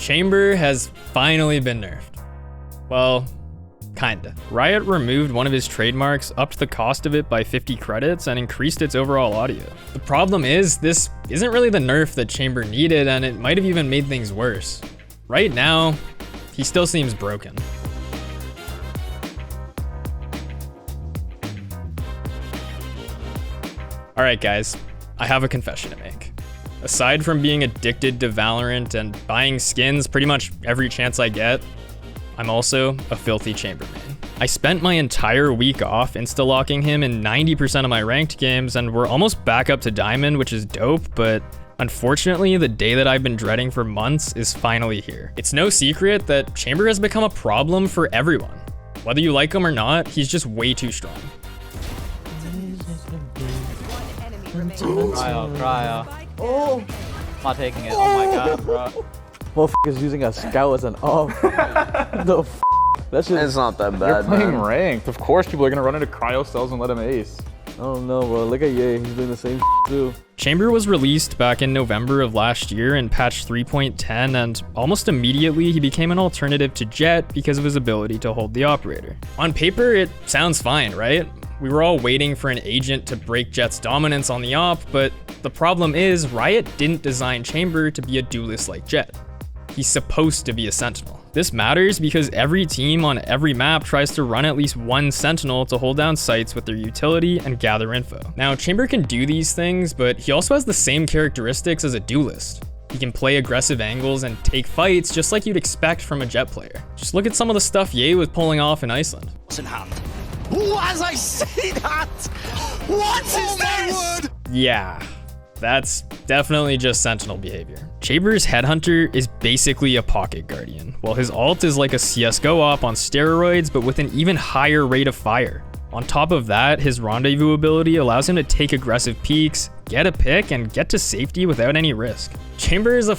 Chamber has finally been nerfed. Well, kinda. Riot removed one of his trademarks, upped the cost of it by 50 credits, and increased its overall audio. The problem is, this isn't really the nerf that Chamber needed, and it might have even made things worse. Right now, he still seems broken. Alright guys, I have a confession to make. Aside from being addicted to Valorant and buying skins pretty much every chance I get, I'm also a filthy Chamber main. I spent my entire week off insta-locking him in 90% of my ranked games, and we're almost back up to Diamond, which is dope, but unfortunately, the day that I've been dreading for months is finally here. It's no secret that Chamber has become a problem for everyone. Whether you like him or not, he's just way too strong. Cryo. Oh! I'm not taking it. Oh my god, bro. Motherfucker's using a scout as an off. The f? That's just. It's not that bad. You're playing man. ranked. Of course, people are gonna run into cryo cells and let him ace. I don't know, bro. Look at Ye. He's doing the same too. Chamber was released back in November of last year in patch 3.10, and almost immediately he became an alternative to Jett because of his ability to hold the operator. On paper, it sounds fine, right? We were all waiting for an agent to break Jett's dominance on the op, but the problem is Riot didn't design Chamber to be a duelist like Jett. He's supposed to be a sentinel. This matters because every team on every map tries to run at least one sentinel to hold down sites with their utility and gather info. Now, Chamber can do these things, but he also has the same characteristics as a duelist. He can play aggressive angles and take fights just like you'd expect from a Jett player. Just look at some of the stuff Ye was pulling off in Iceland. As I say that, what is this? Yeah, that's definitely just sentinel behavior. Chamber's headhunter is basically a pocket guardian, while his ult is like a CSGO op on steroids, but with an even higher rate of fire. On top of that, his rendezvous ability allows him to take aggressive peeks, get a pick, and get to safety without any risk. Chamber is a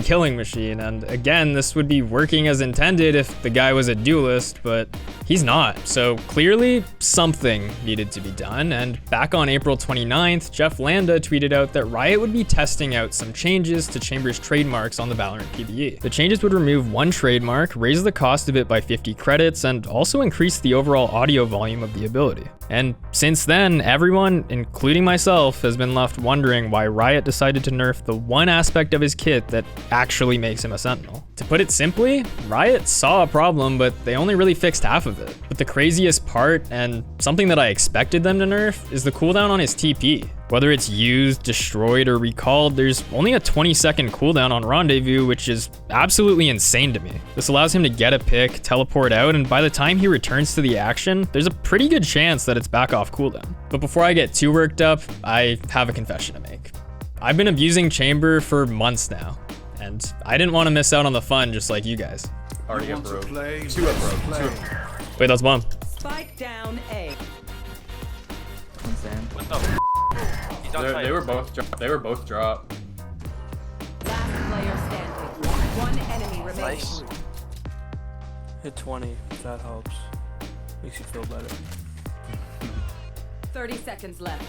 killing machine, and again, this would be working as intended if the guy was a duelist, but he's not. So clearly something needed to be done, and back on April 29th, Jeff Landa tweeted out that Riot would be testing out some changes to Chamber's trademarks on the Valorant PvE. The changes would remove one trademark, raise the cost of it by 50 credits, and also increase the overall audio volume of the ability. And since then, everyone, including myself, has been left wondering why Riot decided to nerf the one aspect of his kit that actually makes him a sentinel. To put it simply, Riot saw a problem, but they only really fixed half of it. But the craziest part, and something that I expected them to nerf, is the cooldown on his TP. Whether it's used, destroyed, or recalled, there's only a 20-second cooldown on Rendezvous, which is absolutely insane to me. This allows him to get a pick, teleport out, and by the time he returns to the action, there's a pretty good chance that it's back off cooldown. But before I get too worked up, I have a confession to make. I've been abusing Chamber for months now, and I didn't want to miss out on the fun just like you guys. Already up broke. Two up broke. Wait, that's bomb. Spike down A. What the They were both dropped. Last player standing. One enemy remaining. Nice. Hit 20, if that helps. Makes you feel better. 30 seconds left.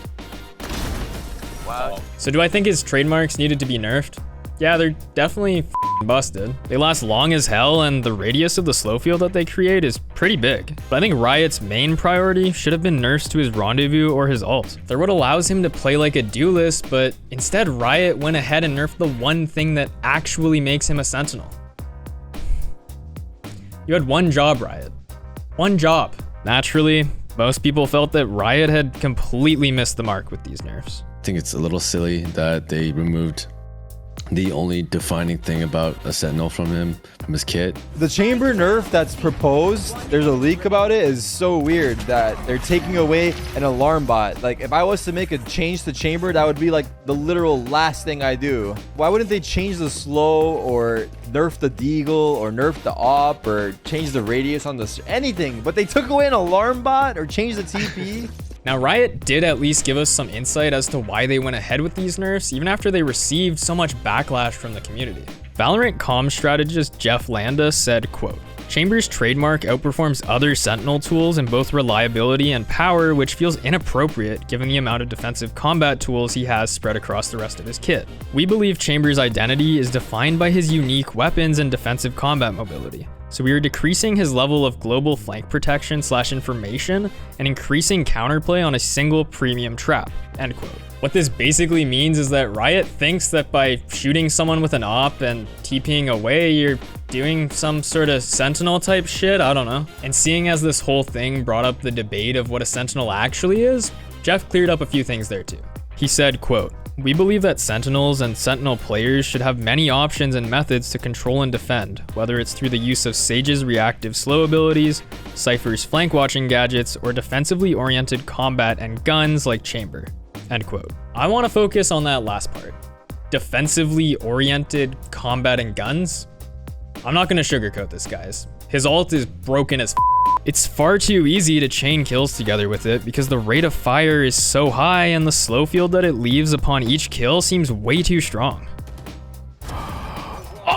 Wow. So do I think his trademarks needed to be nerfed? Yeah, they're definitely busted. They last long as hell, and the radius of the slow field that they create is pretty big. But I think Riot's main priority should have been nerfs to his rendezvous or his ult. They're what allows him to play like a duelist, but instead Riot went ahead and nerfed the one thing that actually makes him a sentinel. You had one job, Riot. One job. Naturally, most people felt that Riot had completely missed the mark with these nerfs. I think it's a little silly that they removed the only defining thing about a sentinel from his kit. The Chamber nerf that's proposed, there's a leak about it, is so weird that they're taking away an alarm bot. Like, if I was to make a change to Chamber, that would be like the literal last thing I do. Why wouldn't they change the slow, or nerf the deagle, or nerf the op, or change the radius on the anything? But they took away an alarm bot or changed the TP. Now, Riot did at least give us some insight as to why they went ahead with these nerfs, even after they received so much backlash from the community. Valorant comms strategist Jeff Landa said, quote, Chamber's trademark outperforms other Sentinel tools in both reliability and power, which feels inappropriate given the amount of defensive combat tools he has spread across the rest of his kit. We believe Chamber's identity is defined by his unique weapons and defensive combat mobility, so we are decreasing his level of global flank protection / information and increasing counterplay on a single premium trap, end quote. What this basically means is that Riot thinks that by shooting someone with an op and TPing away, you're doing some sort of Sentinel type shit, I don't know. And seeing as this whole thing brought up the debate of what a Sentinel actually is, Jeff cleared up a few things there too. He said, quote, "We believe that Sentinels and Sentinel players should have many options and methods to control and defend, whether it's through the use of Sage's reactive slow abilities, Cypher's flank watching gadgets, or defensively oriented combat and guns like Chamber." End quote. I want to focus on that last part. Defensively oriented combat and guns? I'm not going to sugarcoat this, guys. His ult is broken as f. It's far too easy to chain kills together with it because the rate of fire is so high and the slow field that it leaves upon each kill seems way too strong.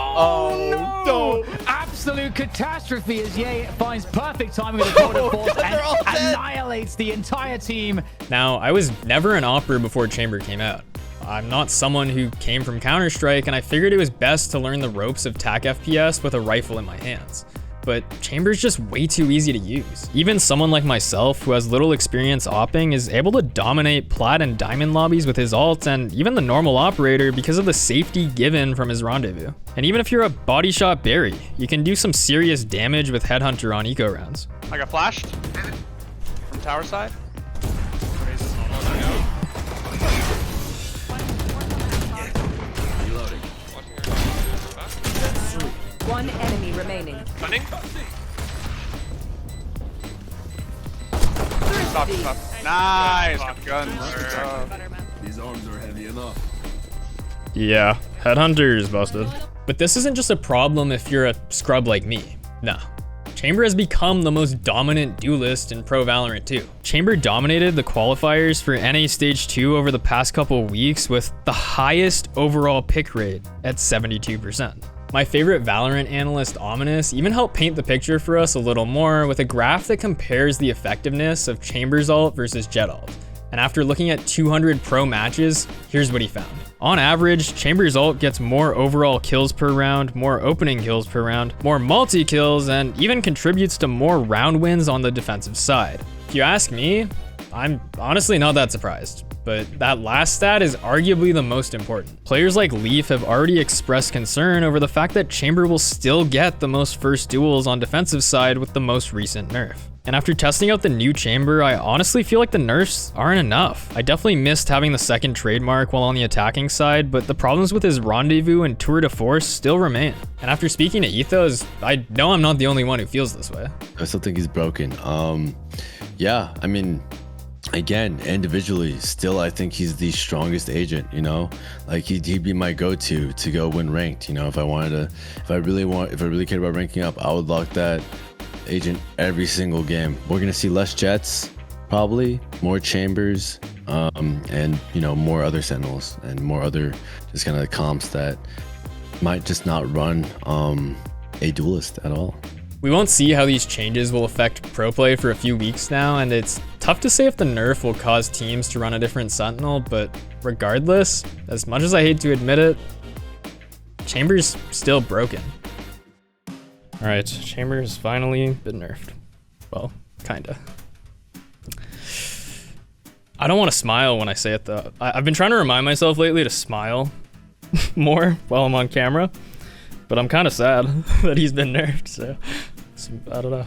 Oh no! Absolute catastrophe as Ye finds perfect timing with a quarter force and annihilates the entire team. Now, I was never an opper before Chamber came out. I'm not someone who came from Counter-Strike, and I figured it was best to learn the ropes of TAC FPS with a rifle in my hands. But Chamber's just way too easy to use. Even someone like myself, who has little experience opping, is able to dominate plat and diamond lobbies with his ult and even the normal operator because of the safety given from his rendezvous. And even if you're a body shot Barry, you can do some serious damage with Headhunter on eco rounds. I got flashed from tower side. One enemy remaining. Running. Stop, stop. Nice. Guns. These arms are heavy enough. Yeah, Headhunter's busted. But this isn't just a problem if you're a scrub like me. Nah. Chamber has become the most dominant duelist in Pro Valorant 2. Chamber dominated the qualifiers for NA Stage 2 over the past couple weeks with the highest overall pick rate at 72%. My favorite Valorant analyst, Ominous, even helped paint the picture for us a little more with a graph that compares the effectiveness of Chamber's ult versus Jet ult. And after looking at 200 pro matches, here's what he found. On average, Chamber's ult gets more overall kills per round, more opening kills per round, more multi-kills, and even contributes to more round wins on the defensive side. If you ask me, I'm honestly not that surprised. But that last stat is arguably the most important. Players like Leaf have already expressed concern over the fact that Chamber will still get the most first duels on defensive side with the most recent nerf. And after testing out the new Chamber, I honestly feel like the nerfs aren't enough. I definitely missed having the second trademark while on the attacking side, but the problems with his rendezvous and tour de force still remain. And after speaking to Ethos, I know I'm not the only one who feels this way. I still think he's broken. Yeah, I mean, again, individually, still I think he's the strongest agent, you know? Like he'd be my go-to to go win ranked, you know? If I really cared about ranking up, I would lock that agent every single game. We're gonna see less Jets, probably, more Chambers, and you know, more other Sentinels and more other just kind of comps that might just not run a duelist at all. We won't see how these changes will affect pro play for a few weeks now, and it's tough to say if the nerf will cause teams to run a different Sentinel, but regardless, as much as I hate to admit it, Chamber's still broken. All right, Chamber's finally been nerfed. Well, kinda. I don't want to smile when I say it though. I've been trying to remind myself lately to smile more while I'm on camera, but I'm kind of sad that he's been nerfed, so I don't know.